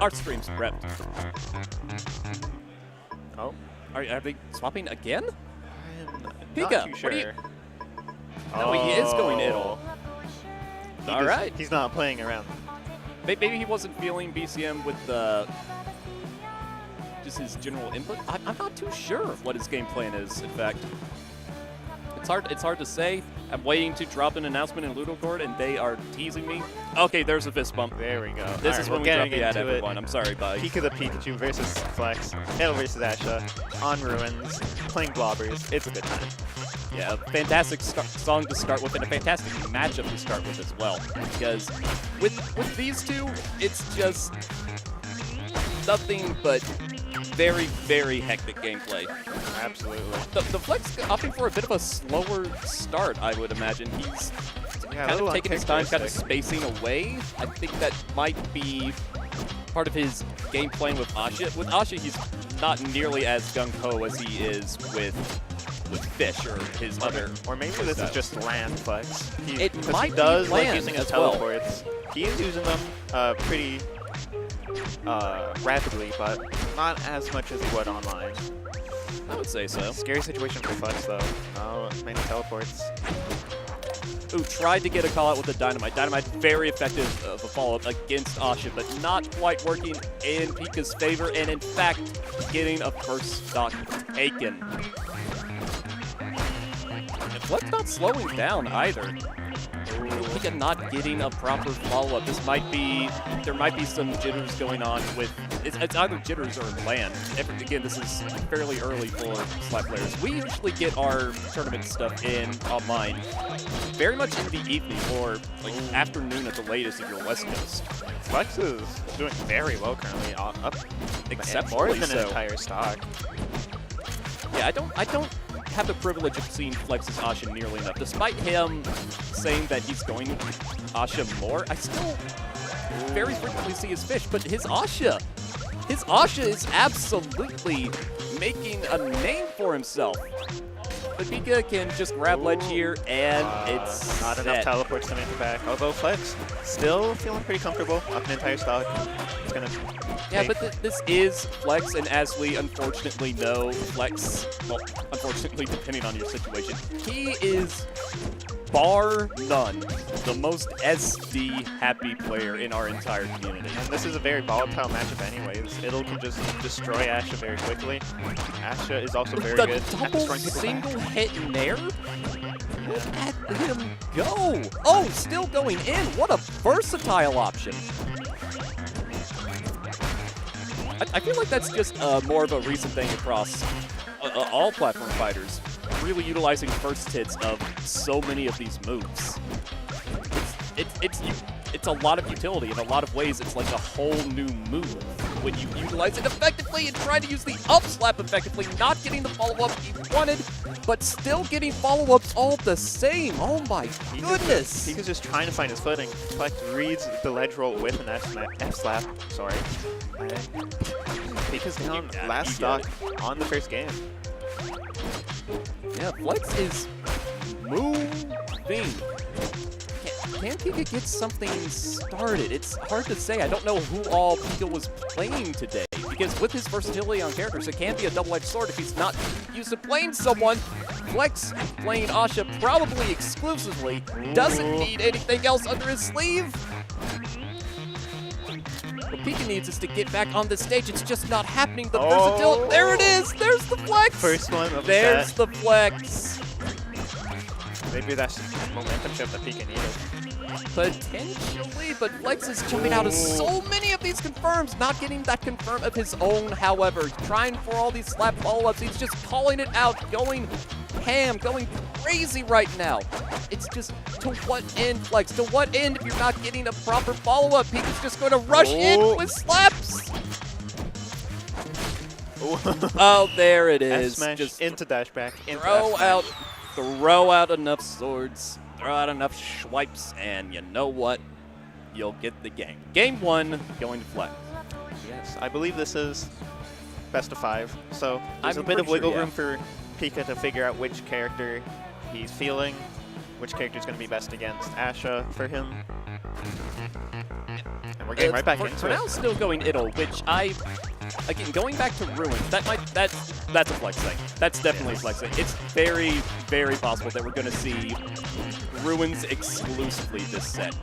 our stream's prepped. Oh. Are they swapping again? I'm Pika, not too what sure. do you... No, he is going idle. All right. He's not playing around. Maybe he wasn't feeling BCM with the... just his general input. I'm not too sure what his game plan is, in fact. It's hard to say. I'm waiting to drop an announcement in Ludocord, and they are teasing me. Okay, there's a fist bump. There we go. This is when we drop the ad, everyone. I'm sorry, bye. PikaThePikachu versus Flex. Hail versus Asha. On Ruins. Playing Blobbers. It's a good time. Yeah, a fantastic song to start with, and a fantastic matchup to start with as well. Because with these two, it's just nothing but very, very hectic gameplay. Absolutely. The Flex opting for a bit of a slower start, I would imagine. He's kind of taking his time, kind of spacing away. I think that might be part of his game playing with Asha. With Asha, he's not nearly as gung-ho as he is with Fish or his other. Or maybe this is just land Flex. It might he does be like land using his as well. teleports. He is using them pretty rapidly, but not as much as he would online. I would say so. Scary situation for Flex though. Oh, many teleports. Ooh, tried to get a call out with the Dynamite. Dynamite very effective of a follow-up against Asha, but not quite working in Pika's favor, and in fact, getting a first stock taken. And Flex not slowing down either. Pika not getting a proper follow-up. There might be some jitters going on with, it's either jitters or land. Again, this is fairly early for Slap players. We usually get our tournament stuff in online very much in the evening or like afternoon at the latest if you're West Coast. Flex is doing very well currently, up Exceptionally more than so. an entire stock. Yeah, I don't have the privilege of seeing Flex's Asha nearly enough. Despite him saying that he's going Asha more, I still very frequently see his Fish, but his Asha is absolutely making a name for himself. But Pika can just grab ledge here, and it's not set. enough teleports to make it back. Although Flex still feeling pretty comfortable up an entire stock. It's gonna. Yeah, but this is Flex, and as we unfortunately know, Flex, well, unfortunately, depending on your situation, he is, bar none, the most SD-happy player in our entire community. And this is a very volatile matchup anyways. It'll can just destroy Asha very quickly. Asha is also very good at double destroying people single back. hit in there? Look at him go! Oh, still going in! What a versatile option! I feel like that's just more of a recent thing across all platform fighters, really utilizing first hits of so many of these moves. It's a lot of utility. In a lot of ways, it's like a whole new move when you utilize it effectively and try to use the up slap effectively, not getting the follow-up he wanted, but still getting follow-ups all the same. Oh my goodness! Pika's just trying to find his footing. Flex reads the ledge roll with an F slap. Sorry. Pika's down last stock on the first game. Yeah, Flex is moving. Can Pika get something started? It's hard to say. I don't know who all Pika was playing today, because with his versatility on characters, it can be a double-edged sword if he's not used to playing someone. Flex playing Asha probably exclusively, doesn't need anything else under his sleeve. What Pika needs is to get back on the stage. It's just not happening. The versatility. There it is. There's the Flex. First one of the There's set. the Flex. Maybe that's the momentum shift that Pika needed. Potentially, but Flex is jumping out of so many of these confirms, not getting that confirm of his own, however. Trying for all these slap follow-ups. He's just calling it out, going ham, going crazy right now. It's just, to what end, Flex? To what end if you're not getting a proper follow-up? Pika's just going to rush in with slaps. Oh, there it is. Just into dash back. Throw out enough swords, throw out enough swipes, and you know what? You'll get the game. Game 1 going to Flex. Yes, I believe this is best of 5, so there's I'm a bit of pretty sure, wiggle room for Pika to figure out which character he's feeling, which character is going to be best against Asha for him. And we're getting right back into For it. now, still going Idle, which again, going back to Ruins, that's a flex thing. That's definitely a flex thing. It's very, very possible that we're going to see Ruins exclusively this set.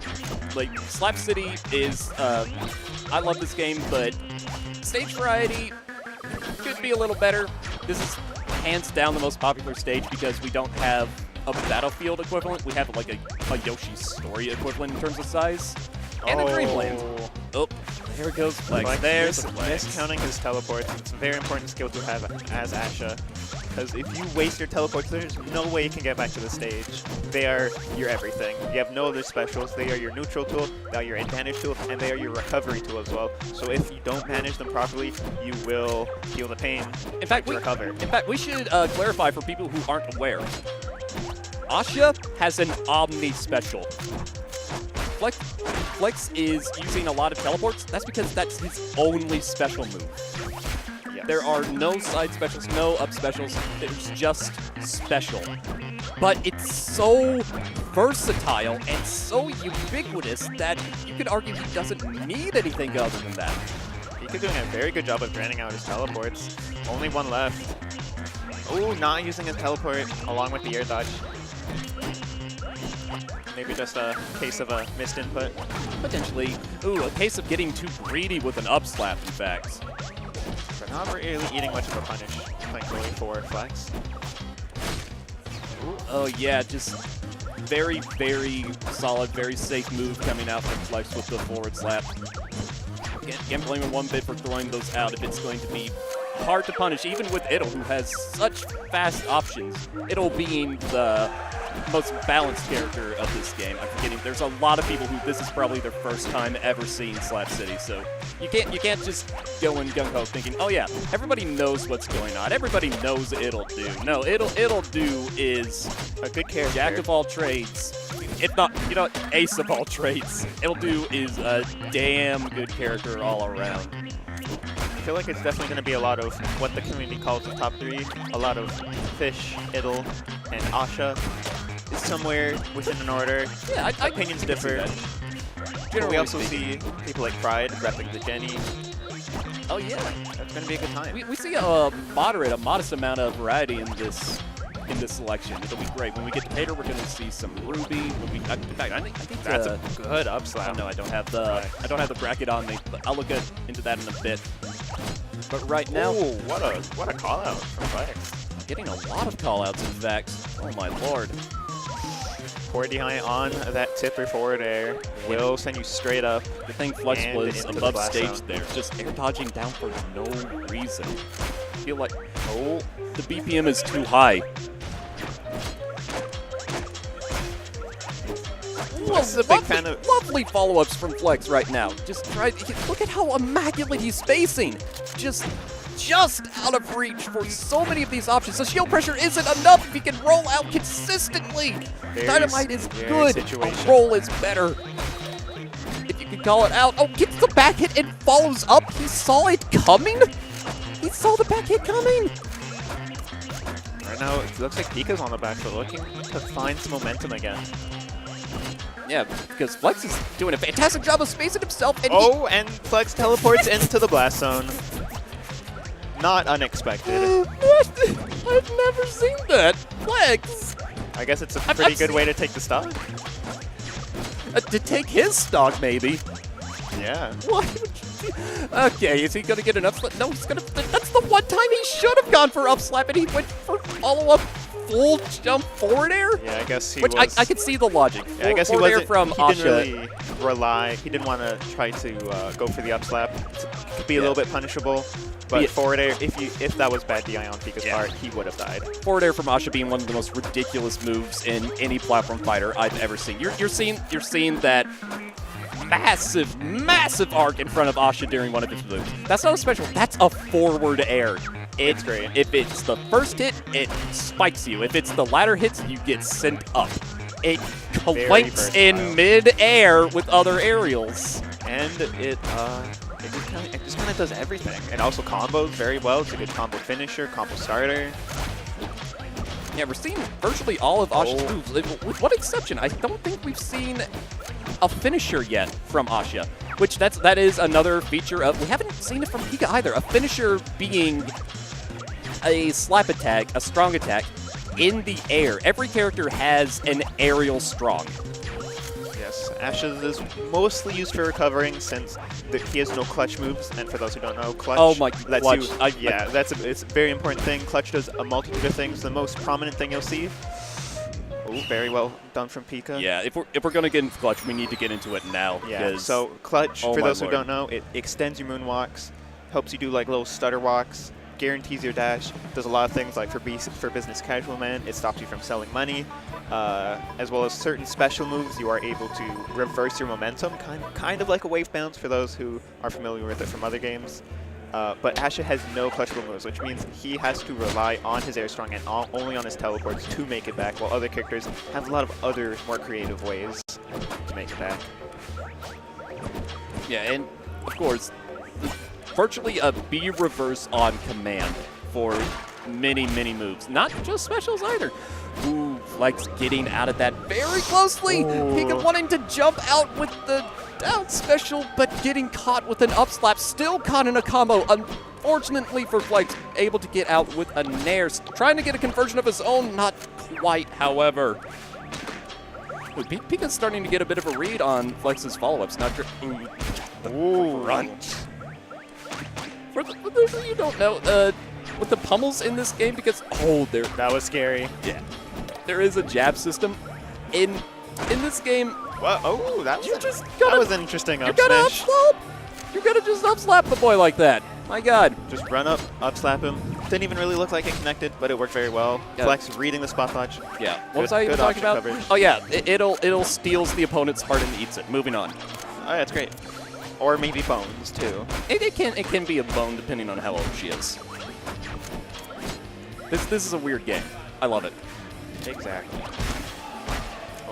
Like, Slap City is, I love this game, but stage variety could be a little better. This is hands down the most popular stage because we don't have a Battlefield equivalent. We have like a Yoshi's Story equivalent in terms of size. And a Dreamland. Oh, there it goes. Flex. There's the flex. Miscounting his teleports. It's a very important skill to have as Asha. Because if you waste your teleports, there's no way you can get back to the stage. They are your everything. You have no other specials. They are your neutral tool, they are your advantage tool, and they are your recovery tool as well. So if you don't manage them properly, you will feel the pain. In fact, we should clarify for people who aren't aware. Asha has an Omni special. Flex is using a lot of teleports. That's because that's his only special move. Yes. There are no side specials, no up specials. There's just special. But it's so versatile and so ubiquitous that you could argue he doesn't need anything other than that. Pika doing a very good job of draining out his teleports. Only one left. Oh, not using his teleport along with the air dodge. Maybe just a case of a missed input. Potentially. Ooh, a case of getting too greedy with an up slap, in fact. But not really eating much of a punish, thankfully, for Flex. Ooh, oh yeah, just very, very solid, very safe move coming out from Flex with the forward slap. Can't blame him one bit for throwing those out if it's going to be hard to punish, even with Idle, who has such fast options. Idle being the most balanced character of this game. I'm forgetting. There's a lot of people who this is probably their first time ever seeing Slap City, so you can't just go in gung ho thinking, oh yeah, everybody knows what's going on. Everybody knows Idle do. No, Idle do is A good character. jack of all trades. If not, ace of all trades. Idle do is a damn good character all around. I feel like it's definitely going to be a lot of what the community calls the top three. A lot of Fish, Idle, and Asha is somewhere within an order. Yeah, Opinions differ. But we also see people like Pride repping the Jenny. Oh yeah, That's going to be a good time. we see a modest amount of variety in this selection. It'll be great. When we get to Pater, we're going to see some Ruby. In fact, I think That's a good up slap. no, I don't have the bracket on me, but I'll look into that in a bit. But right now, Ooh, what a call out from Flex. getting a lot of callouts. In fact, oh my lord. Forward behind on that tipper forward air will send you straight up. The thing Flex And was into the above blast stage zone. there, just air dodging down for no reason. I feel like, oh, the BPM is too high. This is a big fan of. Lovely follow-ups from Flex right now. Just look at how immaculate he's spacing. Just out of reach for so many of these options. The shield pressure isn't enough if he can roll out consistently. Dynamite is good. A roll is better. If you can call it out. Oh, gets the back hit and follows up. He saw it coming. He saw the back hit coming. Right now, it looks like Pika's on the back foot, looking to find some momentum again. Yeah, because Flex is doing a fantastic job of spacing himself. And And Flex teleports into the blast zone. Not unexpected. What? I've never seen that. Flex. I guess it's a pretty good way to take the stock. To take his stock, maybe. Yeah. What? Okay, is he going to get an up slap? No, he's going to. That's the one time he should have gone for up slap, and he went for follow-up full jump forward air? Yeah, I guess he Which was. I could see the logic. Yeah, I guess he forward air wasn't. from He Asha. didn't really rely. He didn't want to try to go for the up slap. It could be a little bit punishable. But forward air, if that was bad DI on Pika's part, he would have died. Forward air from Asha being one of the most ridiculous moves in any platform fighter I've ever seen. You're seeing that massive arc in front of Asha during one of his moves. That's not a special. That's a forward air. It's great. If it's the first hit, it spikes you. If it's the latter hits, you get sent up. It clanks in mid-air with other aerials. And it just kind of does everything. And also combos very well. It's a good combo finisher, combo starter. Yeah, we're seeing virtually all of Asha's moves. With one exception, I don't think we've seen a finisher yet from Asha, Which that is another feature of, we haven't seen it from Pika either, a finisher being a slap attack, a strong attack, in the air. Every character has an aerial strong. Yes, Asha's is mostly used for recovering since he has no clutch moves, and for those who don't know, clutch lets clutch. you... it's a very important thing. Clutch does a multitude of things. The most prominent thing you'll see... Ooh, very well done from Pika. Yeah, if we're going to get into clutch, we need to get into it now. Yeah, so clutch, for those who don't know, it extends your moonwalks, helps you do like little stutter walks, guarantees your dash, does a lot of things like for business casual man, it stops you from selling money, as well as certain special moves, you are able to reverse your momentum, kind of like a wave bounce for those who are familiar with it from other games. But Asha has no clutchable moves, which means he has to rely on his air strong and only on his teleports to make it back, while other characters have a lot of other more creative ways to make it back. Yeah, and of course, virtually a B reverse on command for many, many moves. Not just specials either. Ooh, Flex getting out of that very closely. Pika wanting to jump out with the down special, but getting caught with an up slap. Still caught in a combo. Unfortunately for Flex, able to get out with a nair. Trying to get a conversion of his own. Not quite, however. Pika's starting to get a bit of a read on Flex's follow-ups. Not sure. Ooh, front. For those of you who don't know, with the pummels in this game, because that was scary. Yeah, there is a jab system in this game. Well, oh, that was an interesting up You're gonna smash. up-slap. You're gonna just up-slap the boy like that. My God. Just run up slap him. Didn't even really look like it connected, but it worked very well. Yeah. Flex reading the spot dodge. Yeah. What was I even talking about? Coverage. Oh yeah, it'll steals the opponent's heart and eats it. Moving on. Oh, yeah, that's great. Or maybe bones too. It can be a bone depending on how old she is. This is a weird game. I love it. Exactly.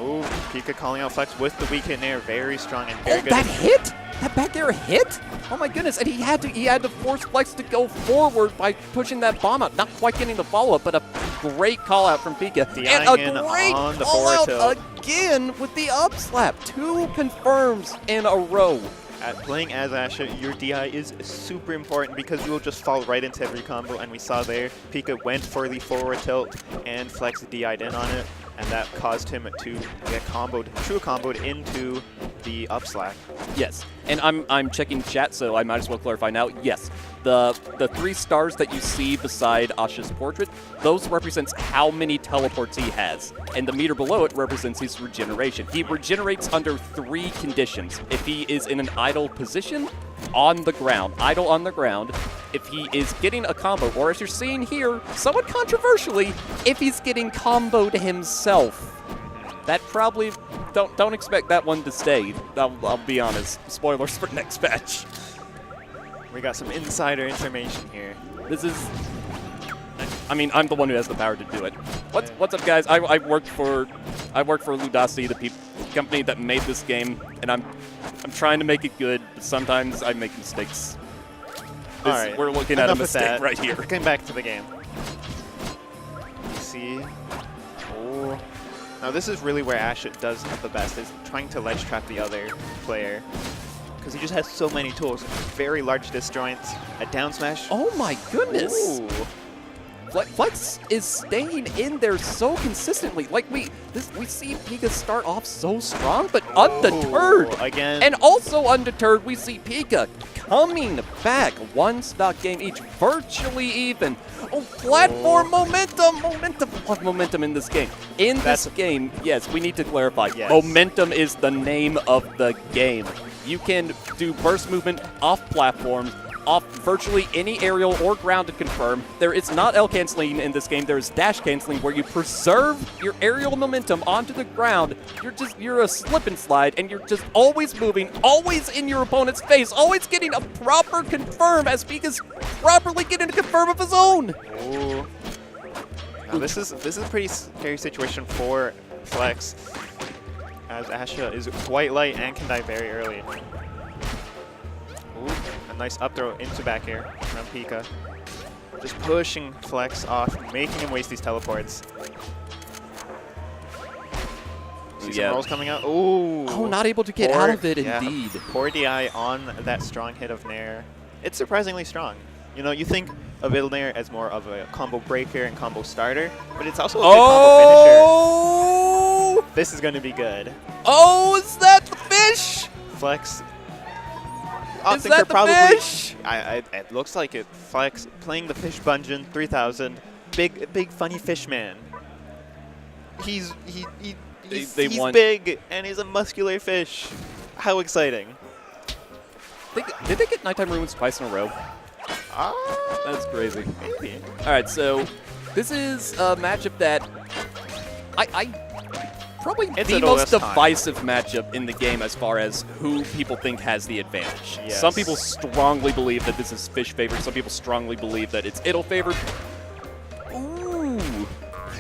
Oh, Pika calling out Flex with the weak hit nair, very strong and very good. That hit? That back air hit? Oh my goodness! And he had to force Flex to go forward by pushing that bomb out. Not quite getting the follow up, but a great call out from Pika. And a great call out again with the up slap. 2 confirms in a row. At playing as Asha, your DI is super important because you will just fall right into every combo, and we saw there, Pika went for the forward tilt, and Flex DI'd in on it, and that caused him to get true comboed into the up slap. Yes, and I'm checking chat, so I might as well clarify now. Yes, the 3 stars that you see beside Asha's portrait, those represents how many teleports he has, and the meter below it represents his regeneration. He regenerates under 3 conditions. If he is in an idle position, on the ground, idle on the ground, if he is getting a combo, or as you're seeing here, somewhat controversially, if he's getting comboed himself. That probably, don't expect that one to stay, I'll be honest. Spoilers for next match. We got some insider information here. This is, I mean, I'm the one who has the power to do it. What's up, guys? I work for Ludosity, the company that made this game, and I'm trying to make it good, but sometimes I make mistakes. All right, we're looking at a mistake right here. Getting back to the game. Let's see. Oh. Now this is really where Asha does the best, is trying to ledge trap the other player. Because he just has so many tools. Very large disjoints, a down smash. Oh my goodness! Ooh. Flex is staying in there so consistently. Like we see Pika start off so strong, but undeterred. Again. And also undeterred, we see Pika coming back. 1 stock game each, virtually even. Oh, platform momentum! What momentum in this game? In this game, yes, we need to clarify. Yes. Momentum is the name of the game. You can do burst movement off platforms, off virtually any aerial or ground to confirm. There is not L canceling in this game. There is dash canceling where you preserve your aerial momentum onto the ground. You're a slip and slide, and you're just always moving, always in your opponent's face, always getting a proper confirm as Pika's properly getting a confirm of his own. Ooh. Now this is a pretty scary situation for Flex, as Asha is quite light and can die very early. Ooh, a nice up throw into back air from Pika. Just pushing Flex off, making him waste these teleports. See some rolls coming out. Ooh. Oh, not able to get out of it, indeed. Poor DI on that strong hit of Nair. It's surprisingly strong. You know, you think of Middle Nair as more of a combo breaker and combo starter, but it's also a good combo finisher. This is going to be good. Oh, is that the fish? Flex. Is that the fish? It looks like it. Flex playing the fish Bungeon 3000. Big funny fish man. He's big and he's a muscular fish. How exciting! Did they get Nighttime Ruins twice in a row? That's crazy. Maybe. All right, so this is a matchup that probably the most divisive matchup in the game as far as who people think has the advantage. Yes. Some people strongly believe that this is Fish favored. Some people strongly believe that it's Idle favored. Ooh.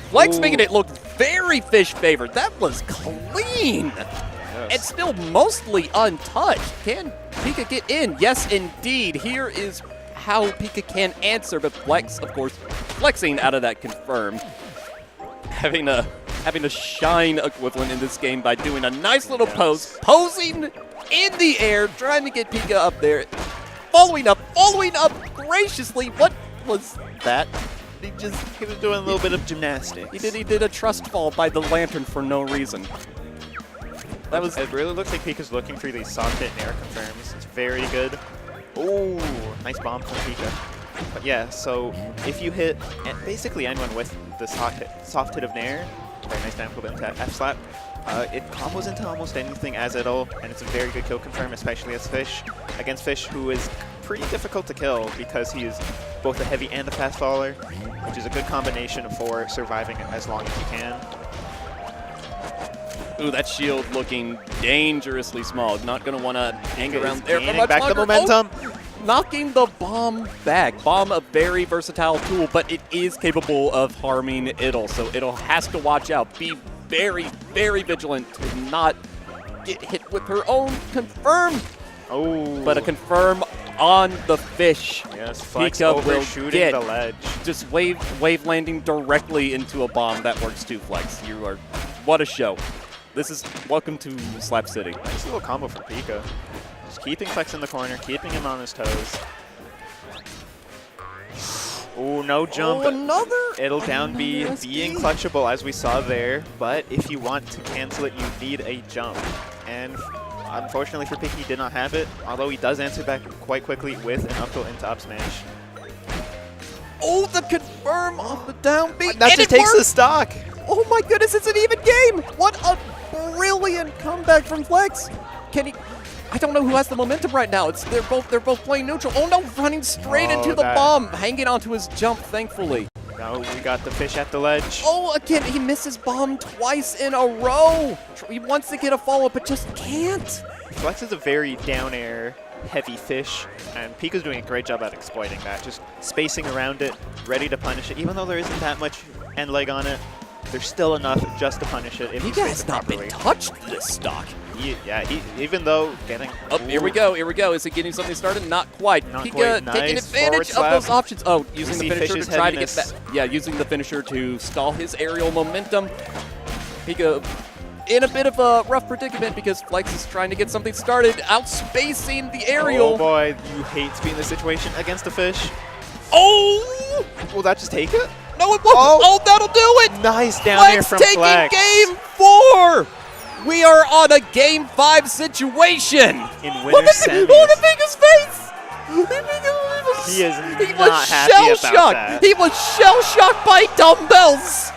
Flex making it look very Fish favored. That was clean. Yes. It's still mostly untouched. Can Pika get in? Yes, indeed. Here is how Pika can answer, but Flex, of course, flexing out of that confirm. Having a shine equivalent in this game by doing a nice little pose, posing in the air, trying to get Pika up there, following up graciously. What was that? He was doing a little bit of gymnastics. He did a trust fall by the lantern for no reason. That was. It really looks like Pika's looking for these soft hit Nair confirms. It's very good. Oh, nice bomb from Pika. But yeah, so if you hit basically anyone with the soft hit of Nair, very nice down flip into F-slap, it combos into almost anything as Idle, and it's a very good kill confirm, especially as Fish, against Fish, who is pretty difficult to kill because he is both a heavy and a fast faller, which is a good combination for surviving as long as you can. Ooh, that shield looking dangerously small. Not going to want to hang around there for Gaining much back longer. the momentum. Oh, knocking the bomb back. Bomb, a very versatile tool, but it is capable of harming Idle, so Idle has to watch out. Be very, very vigilant to not get hit with her own confirm. Oh. But a confirm on the fish. Yes, Flex Pika will overshooting get the ledge. just wave landing directly into a bomb. That works too, Flex. You are, what a show. This is, welcome to Slap City. Nice little combo from Pika. Just keeping Flex in the corner, keeping him on his toes. Oh, no jump. Oh, another. It'll down B, being clutchable as we saw there, but if you want to cancel it, you need a jump. And unfortunately for Pika, he did not have it, although he does answer back quite quickly with an up tilt into up smash. Oh, the confirm off the down B. That just takes the stock. Oh my goodness, it's an even game. What a brilliant comeback from Flex. Can he? I don't know who has the momentum right now. They're both playing neutral. Oh no, running straight into the bomb, hanging onto his jump, thankfully. No, we got the fish at the ledge. Oh, again, he misses bomb twice in a row. He wants to get a follow-up, but just can't. Flex is a very down air heavy fish, and Pika's doing a great job at exploiting that. Just spacing around it, ready to punish it. Even though there isn't that much end leg on it, there's still enough just to punish it if you space it properly. Pika has not been touched this stock. Even though getting... Oh, here we go. Is it getting something started? Not quite. Not Pika quite. Nice taking advantage of slap. those options. Oh, using the finisher Fish's to try to get heaviness. back. Yeah, using the finisher to stall his aerial momentum. Pika in a bit of a rough predicament because Flex is trying to get something started, outspacing the aerial. Oh boy, you hate to be in this situation against a fish. Oh! Will that just take it? No, it won't. Oh, that'll do it. Nice down here from taking Flex. game 4. We are on a game 5 situation. In winner semis. Look at Pika's face. He is not happy about that. He was shell-shocked by dumbbells.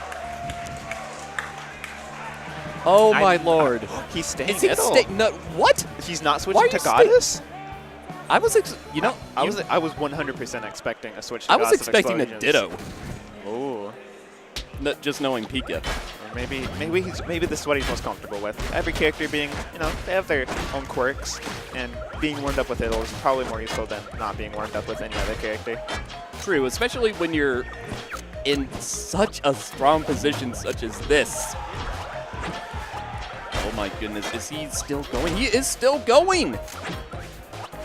Oh my lord. He's staying Is he Idle. no, what? He's not Why switching are to you Goddess? I was, I was 100% expecting a switch to I was Goddess of expecting a Explosions. ditto. Ooh. Just knowing Pika. Or maybe this is what he's most comfortable with. Every character being, they have their own quirks, and being warmed up with Idle is probably more useful than not being warmed up with any other character. True, especially when you're in such a strong position such as this. Oh my goodness, is he still going? He is still going!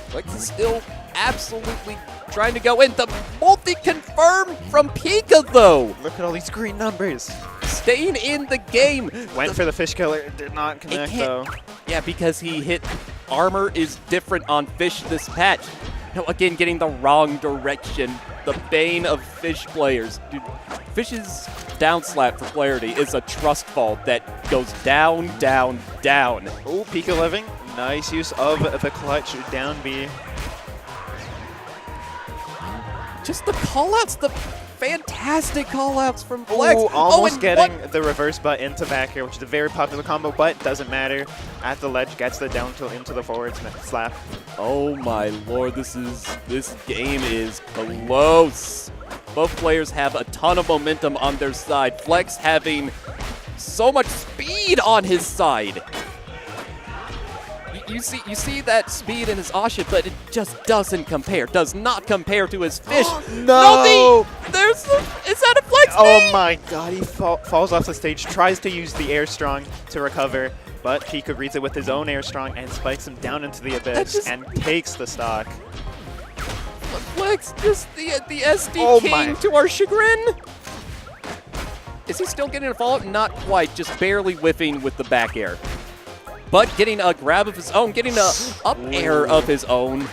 Flex is still absolutely trying to go in. The multi-confirm from Pika, though! Look at all these green numbers. staying in the game. Went for the fish killer, did not connect though. Yeah, because he hit armor is different on Fish this patch. Now, again, getting the wrong direction. The bane of Fish players. Dude, Fish's down slap for clarity is a trust fall that goes down, down, down. Oh, Pika living. Nice use of the clutch down B. Just the callouts, the fantastic callouts from Flex. Ooh, almost and getting the reverse butt into back air, which is a very popular combo, but doesn't matter. At the ledge, gets the down tilt into the forward slap. Oh my lord, this game is close. Both players have a ton of momentum on their side. Flex having so much speed on his side. You see that speed in his Asha, but it just doesn't compare. Does not compare to his Fish. No! Is that a Flex Oh knee? my god, he falls off the stage, tries to use the air strong to recover, but Pika reads it with his own air strong and spikes him down into the abyss and takes the stock. Flex, just the SD Oh king my. to our chagrin. Is he still getting a follow-up? Not quite, just barely whiffing with the back air. But getting a grab of his own, getting a up air of his own.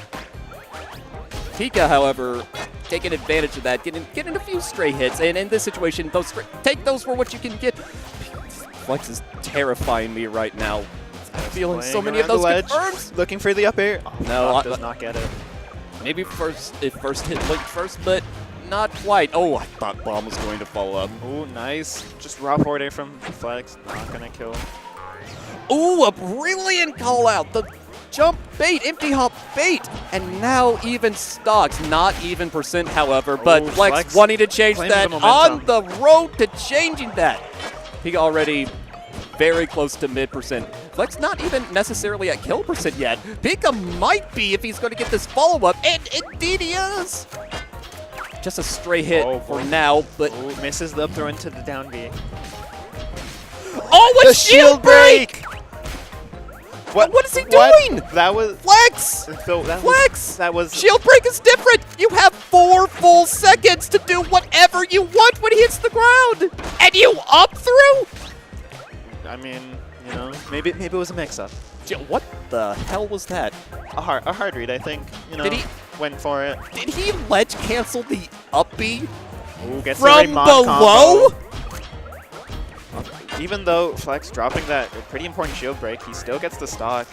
Pika, however, taking advantage of that, getting a few stray hits, and in this situation, take those for what you can get. Flex is terrifying me right now. I'm feeling so many of those confirms. Looking for the up air. Oh, No, does not get it. Maybe it first hit linked first, but not quite. Oh, I thought Bomb was going to follow up. Oh, nice. Just raw forward air from Flex. Not gonna kill him. Ooh, a brilliant call out. The jump bait, empty hop bait, and now even stocks. Not even percent, however, but Ooh, Flex wanting to change claiming that the on momentum. the road to changing that. He already very close to mid-percent. Flex not even necessarily at kill percent yet. Pika might be if he's going to get this follow-up, and indeed he is. Just a stray hit for now, but Ooh, misses the up throw into the down B. oh, a shield break! What is he doing? That was Flex! so that Flex! that was Shield break is different! You have 4 full seconds to do whatever you want when he hits the ground! And you up through? I mean, you know, maybe it was a mix-up. What the hell was that? A hard read, I think. You know, Did he- went for it. Did he ledge cancel the up B Ooh, gets from the mod below? combo. Even though Flex dropping that pretty important shield break, he still gets the stock.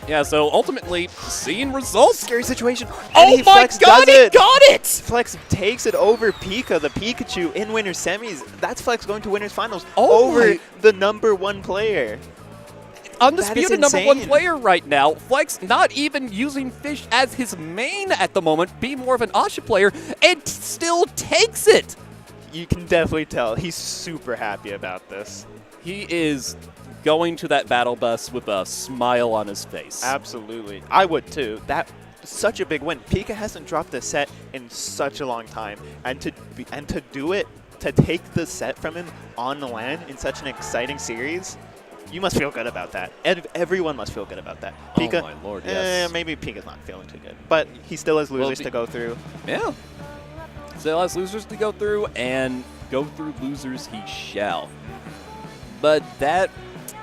Yeah, so ultimately, seeing results. Scary situation. Oh And my Flex god, does he it. got it! Flex takes it over Pika, the Pikachu, in winners semis. That's Flex going to winners finals Oh over my- the #1 player. Undisputed That is #1 insane. player right now. Flex not even using Fish as his main at the moment, be more of an Asha player, and still takes it. You can definitely tell he's super happy about this. He is going to that battle bus with a smile on his face. Absolutely. I would too. That's such a big win. Pika hasn't dropped a set in such a long time. And to do it, to take the set from him on the LAN in such an exciting series, you must feel good about that. And everyone must feel good about that. Pika, my lord, yes. Maybe Pika's not feeling too good. But he still has losers to go through. Yeah. Still has losers to go through, and go through losers he shall. But that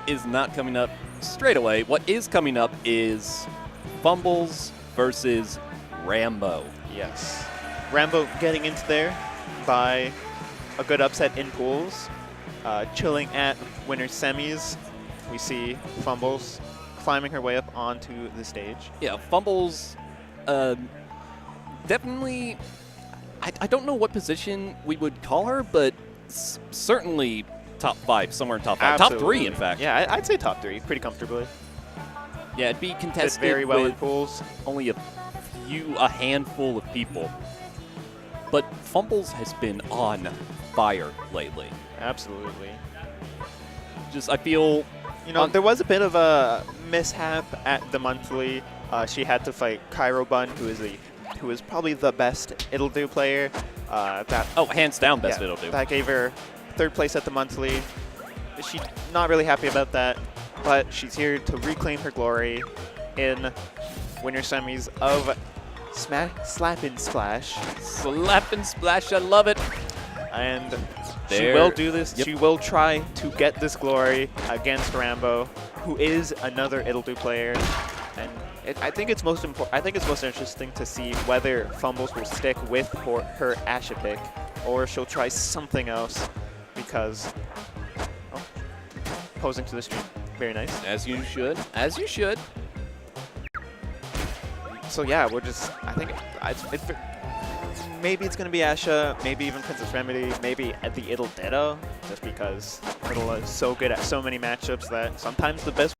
is not coming up straight away. What is coming up is Fumbles versus Rambo. Yes. Rambo getting into there by a good upset in pools. Chilling at winners semis. We see Fumbles climbing her way up onto the stage. Yeah, Fumbles definitely, I don't know what position we would call her, but certainly top 5, somewhere in top 5. Top 3, in fact. Yeah, I'd say top 3 pretty comfortably. Yeah, it'd be Did contested very well in with pools. only a handful of people. But Fumbles has been on fire lately. Absolutely. Just, I feel... You know, there was a bit of a mishap at the monthly. She had to fight Cairo Bun, who is probably the best It'll Do player. Oh, hands down best it'll do. That gave her 3rd place at the monthly. She's not really happy about that, but she's here to reclaim her glory in winner semis of Slap and Splash. Slap and splash, I love it. And She will do this. Yep. She will try to get this glory against Rambo, who is another It'll-Do player. And I think it's most important. I think it's most interesting to see whether Fumbles will stick with her Asha pick, or she'll try something else. Because posing to the stream, very nice. As you should. As you should. So yeah, we're just. I think maybe it's gonna be Asha, maybe even Princess Remedy, maybe at the Ditto, just because Ditto is so good at so many matchups that sometimes the best